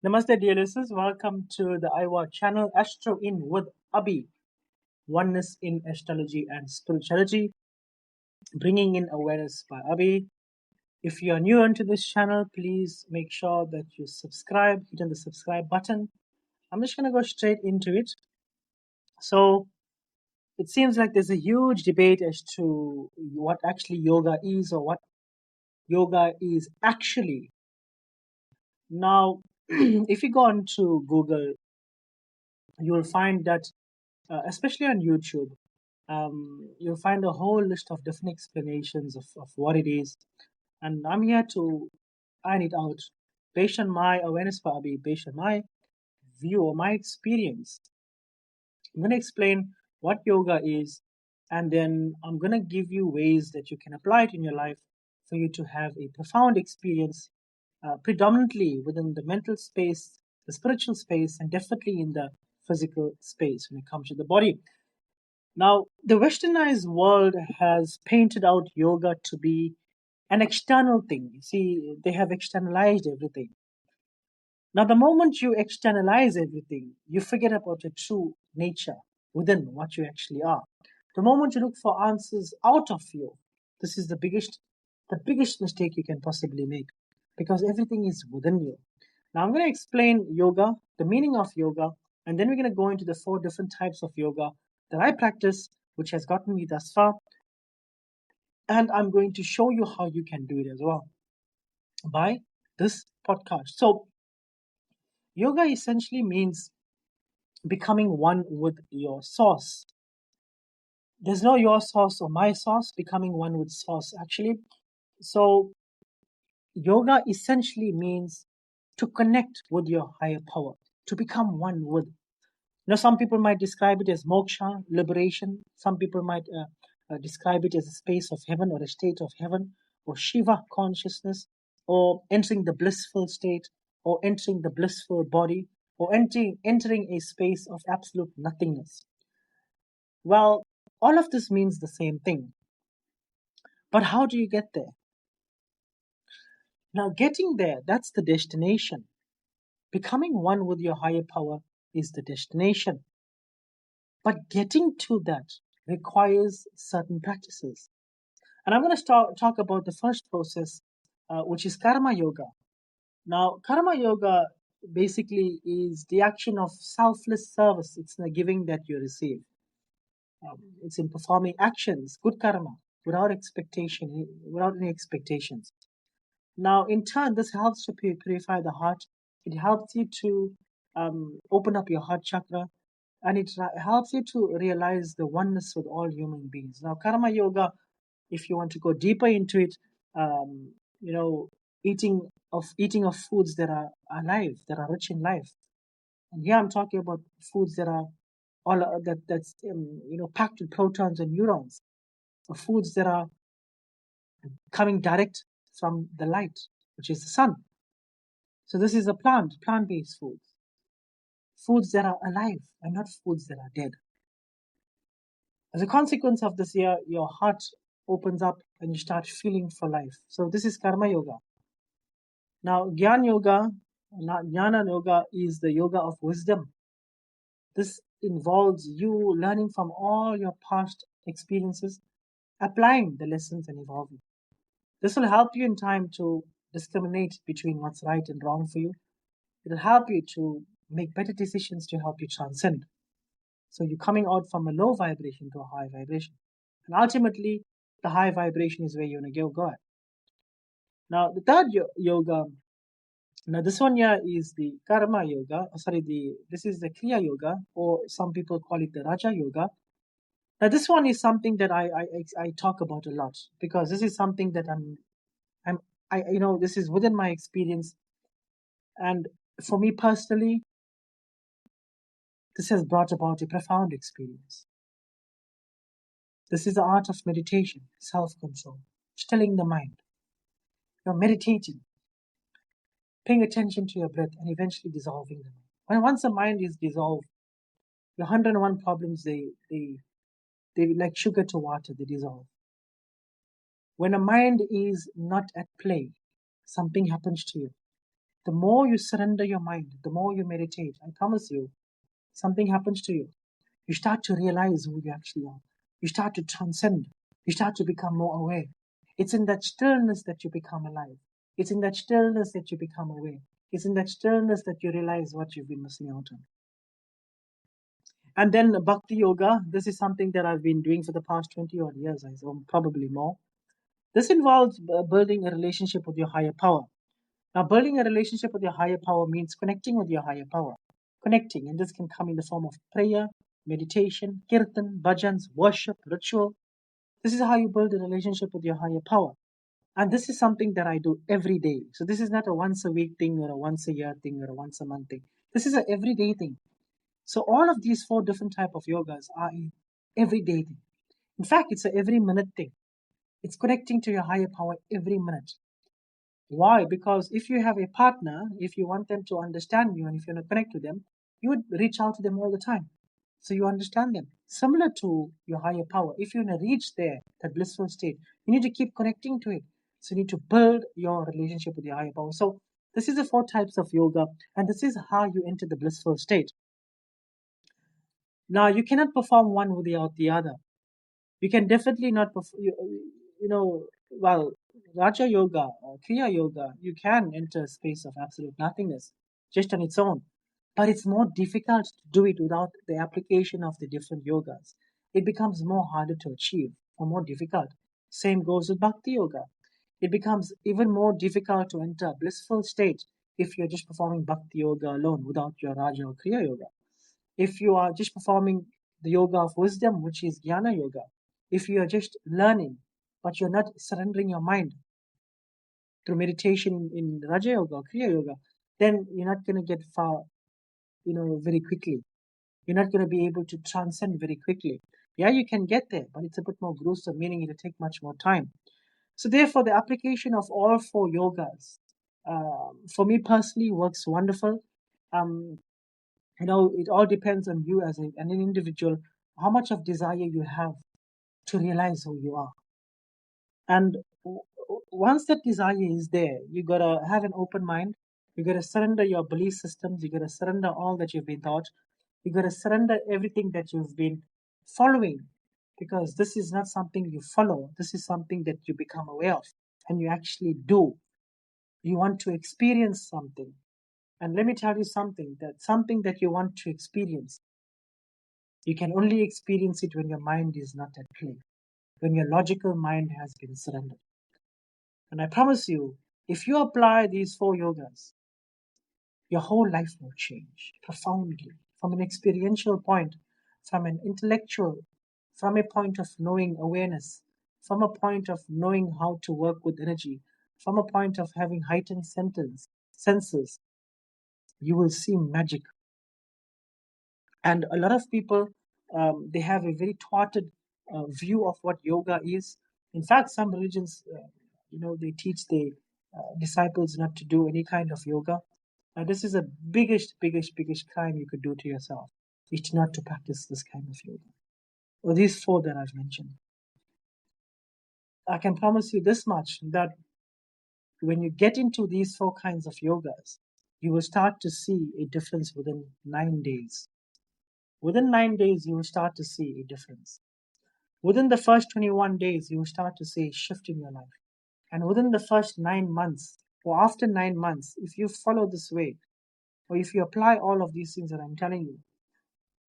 Namaste, dear listeners. Welcome to the IWA channel Astro In with Abhi, Oneness in Astrology and Spirituality, bringing in awareness by Abhi. If you are new onto this channel, please make sure that you subscribe, hit on the subscribe button. I'm just going to go straight into it. So, it seems like there's a huge debate as to what actually yoga is or what yoga is actually. Now, if you go on to Google, you'll find that especially on YouTube, you'll find a whole list of different explanations of what it is. And I'm here to iron it out based on my awareness, Bobby, based on my view or my experience. I'm going to explain what yoga is, and then I'm going to give you ways that you can apply it in your life for you to have a profound experience, predominantly within the mental space, the spiritual space, and definitely in the physical space when it comes to the body. Now, the westernized world has painted out yoga to be an external thing. You see, they have externalized everything. Now, the moment you externalize everything, you forget about your true nature within what you actually are. The moment you look for answers out of you, this is the biggest mistake you can possibly make, because everything is within you. Now, I'm going to explain yoga, the meaning of yoga, and then we're going to go into the 4 different types of yoga that I practice, which has gotten me thus far. And I'm going to show you how you can do it as well by this podcast. So, yoga essentially means becoming one with your source. There's no your source or my source, becoming one with source actually. So, yoga essentially means to connect with your higher power, to become one with. Some people might describe it as moksha, liberation. Some people might describe it as a space of heaven or a state of heaven, or Shiva consciousness, or entering the blissful state, or entering the blissful body, or entering a space of absolute nothingness. Well, all of this means the same thing. But how do you get there? Now, getting there, that's the destination. Becoming one with your higher power is the destination. But getting to that requires certain practices. And I'm going to talk about the first process, which is karma yoga. Now, karma yoga basically is the action of selfless service. It's the giving that you receive. It's in performing actions, good karma, without expectation, without any expectations. Now, in turn, this helps to purify the heart. It helps you to open up your heart chakra, and it helps you to realize the oneness with all human beings. Now, karma yoga, if you want to go deeper into it, um, you know, eating of foods that are alive, that are rich in life. And here I'm talking about foods that are that's packed with protons and neurons, or foods that are coming direct from the light, which is the sun. So this is a plant-based foods that are alive and not foods that are dead. As a consequence of this, your heart opens up and you start feeling for life. So this is karma yoga. Now, jnana yoga is the yoga of wisdom. This involves you learning from all your past experiences, applying the lessons and evolving. This will help you in time to discriminate between what's right and wrong for you. It will help you to make better decisions to help you transcend. So you're coming out from a low vibration to a high vibration. And ultimately, the high vibration is where you want to go at. Now, the third yoga, now this one here is the karma yoga. This is the kriya yoga, or some people call it the raja yoga. Now, this one is something that I talk about a lot, because this is something that this is within my experience, and for me personally, this has brought about a profound experience. This is the art of meditation, self-control, stilling the mind. You're meditating, paying attention to your breath, and eventually dissolving the mind. Once the mind is dissolved, your 101 problems, they like sugar to water, they dissolve. When a mind is not at play, something happens to you. the more you surrender your mind, the more you meditate, I promise you, something happens to you. You start to realize who you actually are. You start to transcend. You start to become more aware. It's in that stillness that you become alive. It's in that stillness that you become aware. It's in that stillness that you realize what you've been missing out on. And then Bhakti Yoga, this is something that I've been doing for the past 20 odd years, probably more. This involves building a relationship with your higher power. Now, building a relationship with your higher power means connecting with your higher power. Connecting, and this can come in the form of prayer, meditation, kirtan, bhajans, worship, ritual. This is how you build a relationship with your higher power. And this is something that I do every day. So this is not a once a week thing or a once a year thing or a once a month thing. This is an everyday thing. So all of these 4 different type of yogas are an everyday thing. In fact, it's a every minute thing. It's connecting to your higher power every minute. Why? Because if you have a partner, if you want them to understand you and if you want to connect with them, you would reach out to them all the time. So you understand them. Similar to your higher power, if you want to reach there, that blissful state, you need to keep connecting to it. So you need to build your relationship with your higher power. So this is the 4 types of yoga, and this is how you enter the blissful state. Now, you cannot perform one without the other. You can definitely not perform, well, Raja Yoga or Kriya Yoga, you can enter a space of absolute nothingness just on its own. But it's more difficult to do it without the application of the different yogas. It becomes more harder to achieve or more difficult. Same goes with Bhakti Yoga. It becomes even more difficult to enter a blissful state if you're just performing Bhakti Yoga alone without your Raja or Kriya Yoga. If you are just performing the yoga of wisdom, which is Jnana Yoga, if you are just learning, but you're not surrendering your mind through meditation in Raja Yoga or Kriya Yoga, then you're not going to get far, very quickly. You're not going to be able to transcend very quickly. Yeah, you can get there, but it's a bit more gruesome, meaning it'll take much more time. So therefore, the application of all 4 yogas, for me personally, works wonderful. Um, it all depends on you as an individual, how much of desire you have to realize who you are. And once that desire is there, you gotta have an open mind. You gotta surrender your belief systems. You gotta surrender all that you've been taught. You gotta surrender everything that you've been following, because this is not something you follow. This is something that you become aware of and you actually do. You want to experience something. And let me tell you something that you want to experience, you can only experience it when your mind is not at play, when your logical mind has been surrendered. And I promise you, if you apply these 4 yogas, your whole life will change profoundly from an experiential point, from an intellectual, from a point of knowing awareness, from a point of knowing how to work with energy, from a point of having heightened senses. You will see magic. And a lot of people, they have a very thwarted view of what yoga is. In fact, some religions, they teach their disciples not to do any kind of yoga. This is the biggest crime you could do to yourself, is not to practice this kind of yoga. Or these 4 that I've mentioned. I can promise you this much, that when you get into these 4 kinds of yogas, you will start to see a difference within 9 days. Within 9 days, you will start to see a difference. Within the first 21 days, you will start to see a shift in your life. And within the first 9 months, or after 9 months, if you follow this way, or if you apply all of these things that I'm telling you,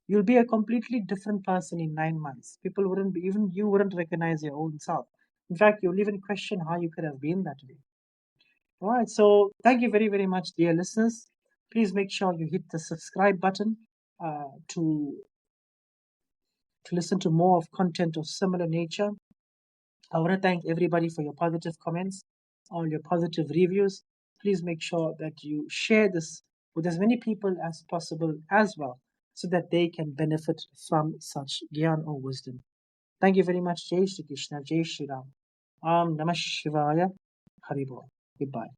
you'll be a completely different person in 9 months. People wouldn't be, even you wouldn't recognize your own self. In fact, you'll even question how you could have been that way. All right, so thank you very, very much, dear listeners. Please make sure you hit the subscribe button to listen to more of content of similar nature. I want to thank everybody for your positive comments, all your positive reviews. Please make sure that you share this with as many people as possible as well, so that they can benefit from such gyan or wisdom. Thank you very much. Jai Shri Krishna, Jai Shri Ram. Namah Shivaya. Haribol. Goodbye.